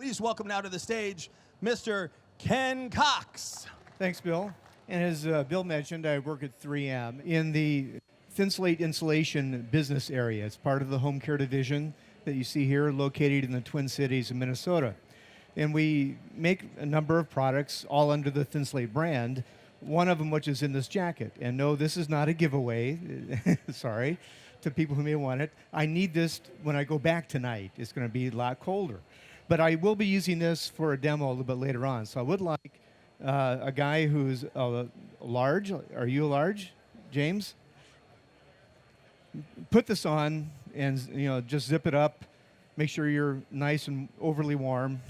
Please welcome now to the stage, Mr. Ken Cox. Thanks, Bill. And as Bill mentioned, I work at 3M in the Thinsulate Insulation business area. It's part of the home care division that you see here, located in the Twin Cities of Minnesota. And we make a number of products all under the Thinsulate brand, one of them which is in this jacket. And no, this is not a giveaway, sorry, to people who may want it. I need this when I go back tonight. It's going to be a lot colder. But I will be using this for a demo a little bit later on. So I would like a guy who's large. Are you large, James? Put this on and just zip it up. Make sure you're nice and overly warm.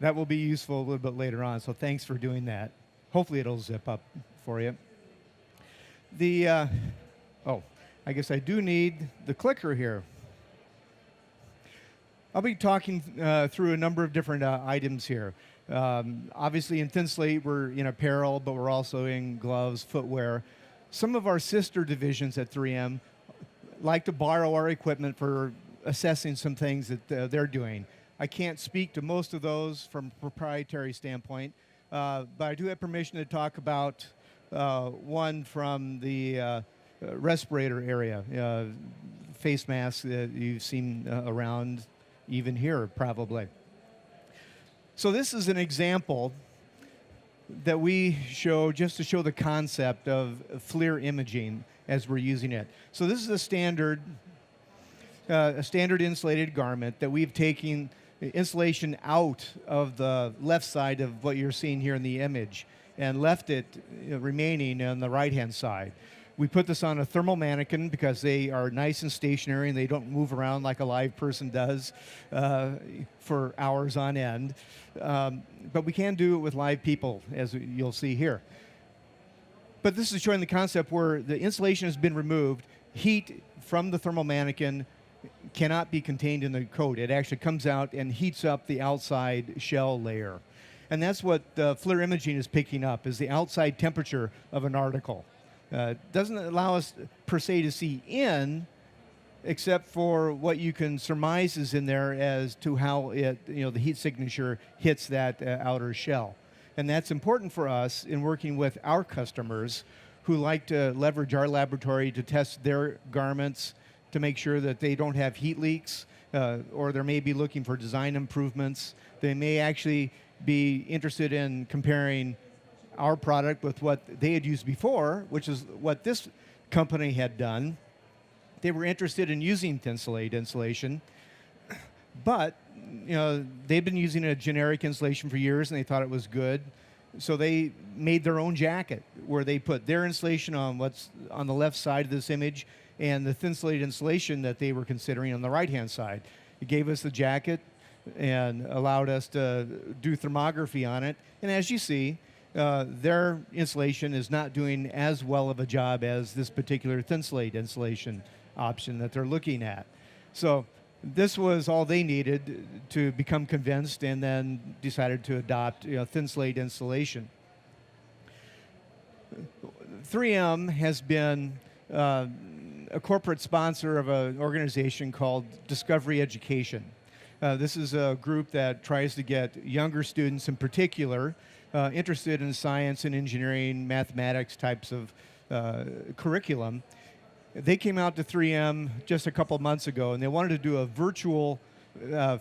That will be useful a little bit later on. So thanks for doing that. Hopefully it'll zip up for you. I guess I do need the clicker here. I'll be talking through a number of different items here. Obviously in Thinsulate, we're in apparel, but we're also in gloves, footwear. Some of our sister divisions at 3M like to borrow our equipment for assessing some things that they're doing. I can't speak to most of those from a proprietary standpoint, but I do have permission to talk about one from the respirator area, face masks that you've seen around even here, probably. So this is an example that we show just to show the concept of FLIR imaging as we're using it. So this is a standard insulated garment that we've taken insulation out of the left side of what you're seeing here in the image and left it remaining on the right-hand side. We put this on a thermal mannequin because they are nice and stationary and they don't move around like a live person does for hours on end. But we can do it with live people, as you'll see here. But this is showing the concept where the insulation has been removed. Heat from the thermal mannequin cannot be contained in the coat. It actually comes out and heats up the outside shell layer. And that's what FLIR imaging is picking up, is the outside temperature of an article. Doesn't allow us per se to see in, except for what you can surmise is in there as to how it, the heat signature hits that outer shell. And that's important for us in working with our customers who like to leverage our laboratory to test their garments to make sure that they don't have heat leaks, or they may be looking for design improvements. They may actually be interested in comparing our product with what they had used before, which is what this company had done. They were interested in using Thinsulate insulation, but they've been using a generic insulation for years and they thought it was good. So they made their own jacket where they put their insulation on what's on the left side of this image and the Thinsulate insulation that they were considering on the right-hand side. It gave us the jacket and allowed us to do thermography on it. And as you see, their insulation is not doing as well of a job as this particular Thinsulate insulation option that they're looking at. So this was all they needed to become convinced and then decided to adopt Thinsulate insulation. 3M has been a corporate sponsor of an organization called Discovery Education. This is a group that tries to get younger students in particular interested in science and engineering, mathematics types of curriculum. They came out to 3M just a couple months ago and they wanted to do a virtual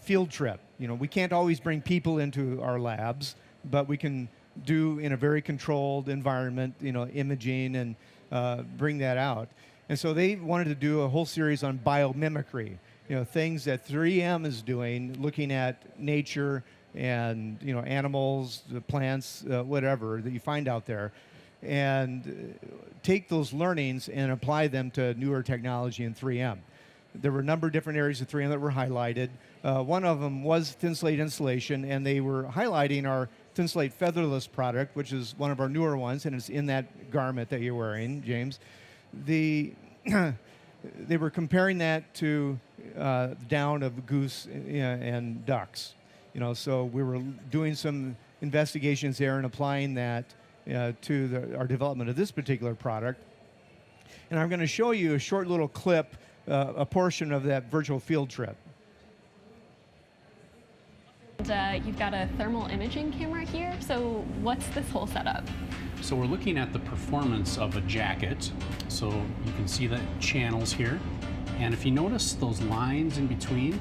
field trip. We can't always bring people into our labs, but we can do in a very controlled environment, imaging and bring that out. And so they wanted to do a whole series on biomimicry, things that 3M is doing, looking at nature and animals, the plants, whatever that you find out there, and take those learnings and apply them to newer technology in 3M. There were a number of different areas of 3M that were highlighted. One of them was Thinsulate insulation, and they were highlighting our Thinsulate featherless product, which is one of our newer ones, and it's in that garment that you're wearing, James. They were comparing that to down of goose and ducks. So we were doing some investigations there and applying that to our development of this particular product. And I'm going to show you a short little clip, a portion of that virtual field trip. You've got a thermal imaging camera here. So what's this whole setup? So we're looking at the performance of a jacket. So you can see the channels here. And if you notice those lines in between,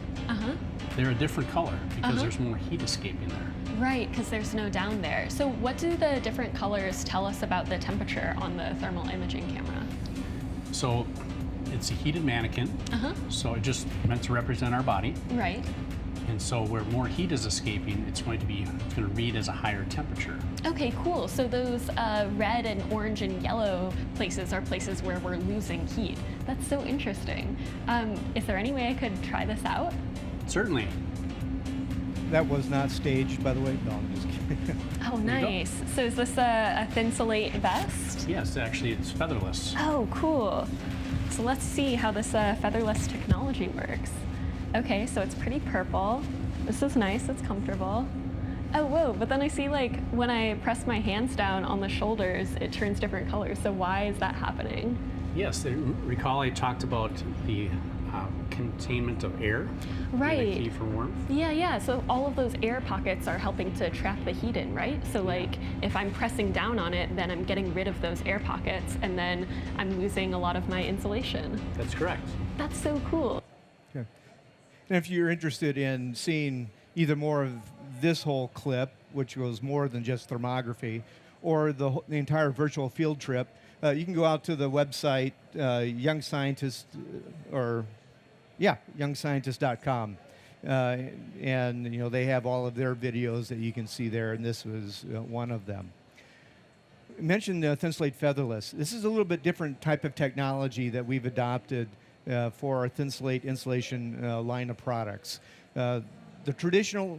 they're a different color because there's more heat escaping there. Right, because there's no down there. So what do the different colors tell us about the temperature on the thermal imaging camera? So it's a heated mannequin. So it just meant to represent our body. Right. And so where more heat is escaping, it's going to read as a higher temperature. Okay, cool. So those red and orange and yellow places are places where we're losing heat. That's so interesting. Is there any way I could try this out? Certainly. That was not staged, by the way. No, I'm just kidding. Oh, nice. So is this a Thinsulate vest? Yes, actually it's featherless. Oh, cool. So let's see how this featherless technology works. Okay, so it's pretty purple. This is nice, it's comfortable. Oh, whoa, but then I see like when I press my hands down on the shoulders, it turns different colors. So why is that happening? Yes, recall I talked about the containment of air. Right. Being a key for warmth. Yeah, so all of those air pockets are helping to trap the heat in, right? So like if I'm pressing down on it, then I'm getting rid of those air pockets and then I'm losing a lot of my insulation. That's correct. That's so cool. Okay. And if you're interested in seeing either more of this whole clip, which was more than just thermography, or the entire virtual field trip, you can go out to the website, youngscientist.com. And they have all of their videos that you can see there, and this was one of them. I mentioned Thinsulate Featherless. This is a little bit different type of technology that we've adopted for our Thinsulate Insulation line of products. The traditional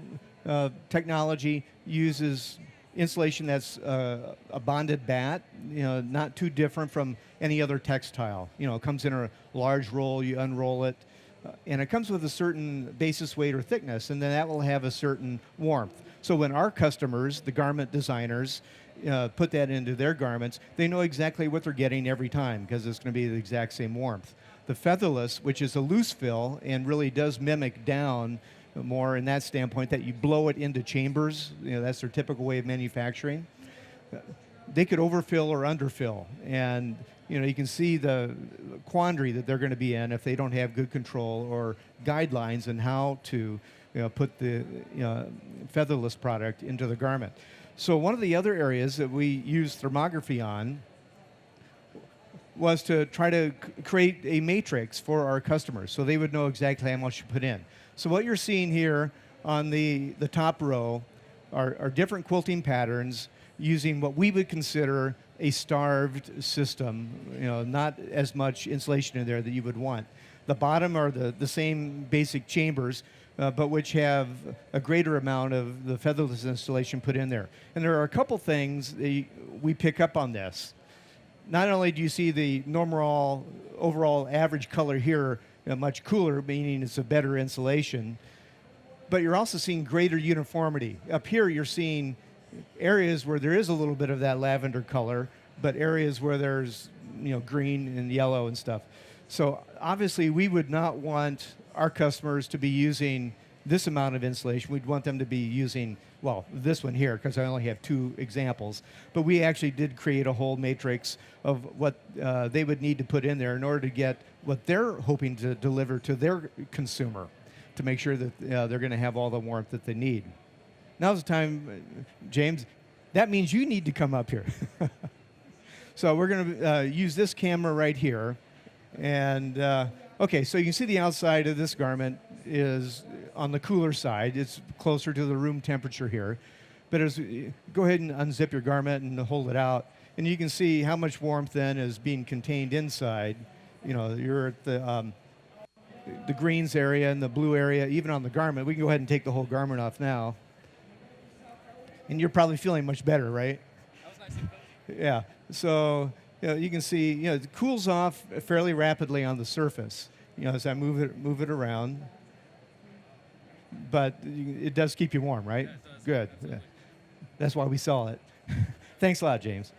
technology uses insulation that's a bonded bat, not too different from any other textile. It comes in a large roll, you unroll it, and it comes with a certain basis weight or thickness, and then that will have a certain warmth. So when our customers, the garment designers, put that into their garments, they know exactly what they're getting every time because it's going to be the exact same warmth. The featherless, which is a loose fill and really does mimic down more in that standpoint that you blow it into chambers, that's their typical way of manufacturing. They could overfill or underfill, and you can see the quandary that they're going to be in if they don't have good control or guidelines on how to put the featherless product into the garment. So one of the other areas that we use thermography on was to try to create a matrix for our customers so they would know exactly how much to put in. So what you're seeing here on the top row are different quilting patterns using what we would consider a starved system, not as much insulation in there that you would want. The bottom are the same basic chambers, but which have a greater amount of the featherless insulation put in there. And there are a couple things that we pick up on this. Not only do you see the normal overall average color here much cooler, meaning it's a better insulation, but you're also seeing greater uniformity. Up here you're seeing areas where there is a little bit of that lavender color, but areas where there's green and yellow and stuff. So obviously we would not want our customers to be using this amount of insulation. We'd want them to be using, well, this one here, because I only have 2 examples. But we actually did create a whole matrix of what they would need to put in there in order to get what they're hoping to deliver to their consumer, to make sure that they're going to have all the warmth that they need. Now's the time, James. That means you need to come up here. So we're going to use this camera right here. And okay, so you can see the outside of this garment is on the cooler side. It's closer to the room temperature here. But go ahead and unzip your garment and hold it out. And you can see how much warmth then is being contained inside. You're at the greens area and the blue area, even on the garment. We can go ahead and take the whole garment off now. And you're probably feeling much better, right? That was nice and cool. Yeah. So you can see, it cools off fairly rapidly on the surface, as I move it around. But it does keep you warm, right? Yeah, it does. Good. Yeah. That's why we saw it. Thanks a lot, James.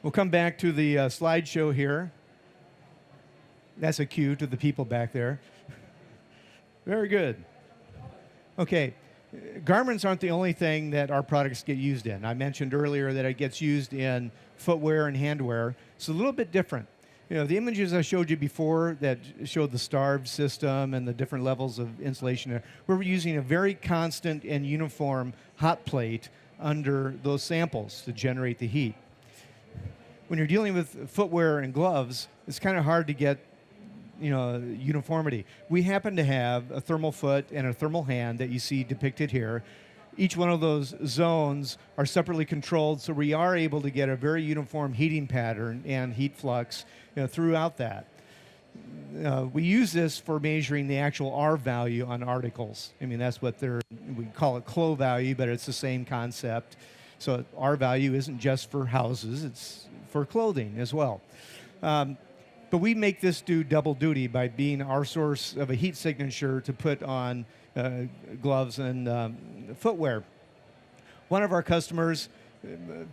We'll come back to the slideshow here. That's a cue to the people back there. Very good. Okay, garments aren't the only thing that our products get used in. I mentioned earlier that it gets used in footwear and handwear. It's a little bit different. You know, the images I showed you before that showed the starved system and the different levels of insulation, we're using a very constant and uniform hot plate under those samples to generate the heat. When you're dealing with footwear and gloves, it's kind of hard to get, you know, uniformity. We happen to have a thermal foot and a thermal hand that you see depicted here. Each one of those zones are separately controlled, so we are able to get a very uniform heating pattern and heat flux, you know, throughout that. We use this for measuring the actual R value on articles. I mean, that's what we call it clo value, but it's the same concept. So R value isn't just for houses, it's for clothing as well. But we make this do double duty by being our source of a heat signature to put on gloves and footwear. One of our customers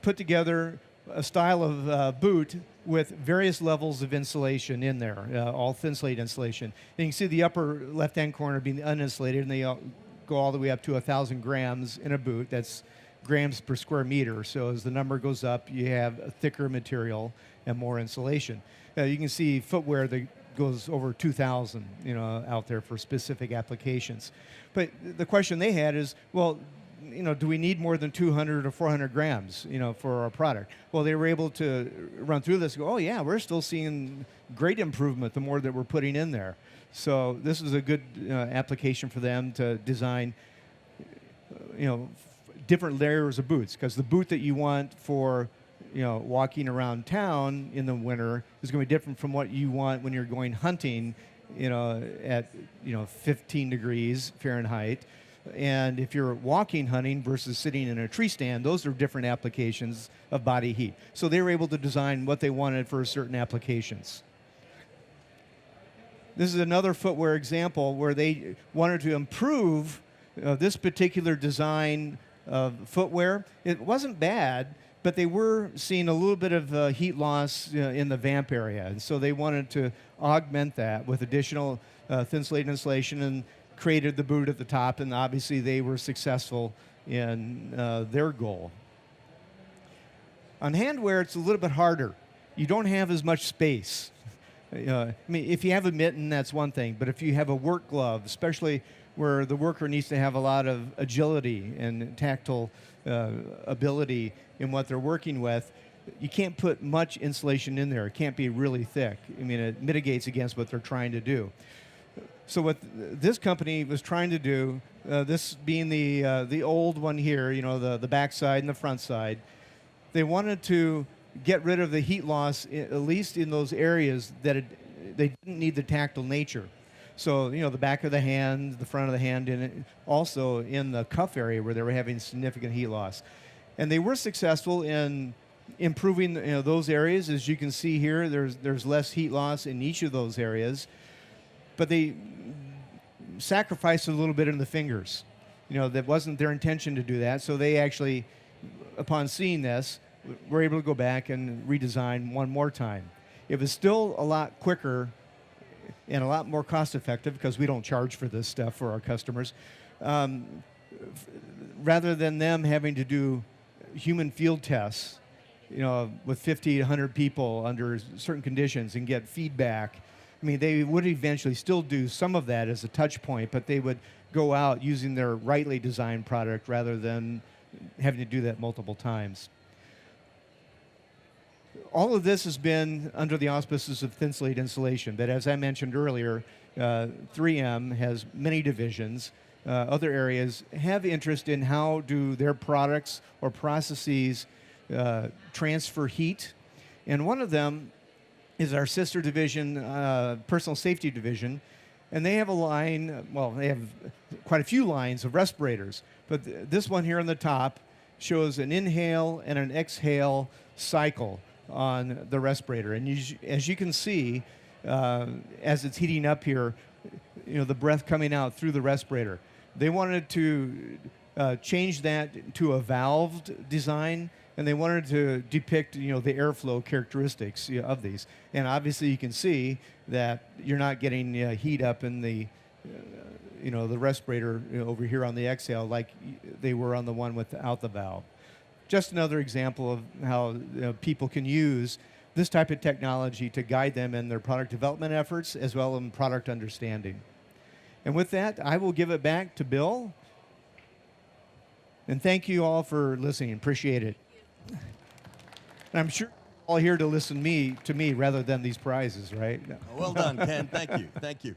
put together a style of boot with various levels of insulation in there, all Thinsulate insulation. And you can see the upper left-hand corner being uninsulated, and they go all the way up to 1,000 grams in a boot. That's grams per square meter. So as the number goes up, you have a thicker material and more insulation. You can see footwear that goes over 2,000, you know, out there for specific applications. But the question they had is, well, you know, do we need more than 200 or 400 grams, you know, for our product? Well, they were able to run through this and go, oh yeah, we're still seeing great improvement the more that we're putting in there. So this is a good application for them to design, you know, different layers of boots, because the boot that you want for, you know, walking around town in the winter is going to be different from what you want when you're going hunting, you know, at, you know, 15 degrees Fahrenheit. And if you're walking hunting versus sitting in a tree stand, those are different applications of body heat. So they were able to design what they wanted for certain applications. This is another footwear example where they wanted to improve this particular design of footwear. It wasn't bad, but they were seeing a little bit of heat loss in the vamp area. And so they wanted to augment that with additional Thinsulate insulation and created the boot at the top, and obviously they were successful in their goal. On handwear, it's a little bit harder. You don't have as much space. I mean, if you have a mitten, that's one thing, but if you have a work glove, especially where the worker needs to have a lot of agility and tactile ability in what they're working with, you can't put much insulation in there. It can't be really thick. I mean, it mitigates against what they're trying to do. So what this company was trying to do, this being the old one here, you know, the back side and the front side, they wanted to get rid of the heat loss, at least in those areas that they didn't need the tactile nature. So, you know, the back of the hand, the front of the hand, and also in the cuff area where they were having significant heat loss. And they were successful in improving, you know, those areas. As you can see here, there's less heat loss in each of those areas. But they sacrificed a little bit in the fingers. You know, that wasn't their intention to do that. So they actually, upon seeing this, were able to go back and redesign one more time. It was still a lot quicker and a lot more cost effective, because we don't charge for this stuff for our customers. Rather than them having to do human field tests, you know, with 50 to 100 people under certain conditions and get feedback. I mean, they would eventually still do some of that as a touch point, but they would go out using their rightly designed product rather than having to do that multiple times. All of this has been under the auspices of Thinsulate Insulation, but as I mentioned earlier, 3M has many divisions. Other areas have interest in how do their products or processes transfer heat, and one of them is our sister division, Personal Safety Division, and they have a line, well, they have quite a few lines of respirators, but this one here on the top shows an inhale and an exhale cycle on the respirator. And as you can see, as it's heating up here, you know, the breath coming out through the respirator. They wanted to change that to a valved design, and they wanted to depict, you know, the airflow characteristics of these. And obviously you can see that you're not getting heat up in the the respirator over here on the exhale like they were on the one without the valve. Just another example of how people can use this type of technology to guide them in their product development efforts as well as in product understanding. And with that, I will give it back to Bill. And thank you all for listening. Appreciate it. And I'm sure you're all here to listen to me rather than these prizes, right? Well done, Ken. Thank you. Thank you.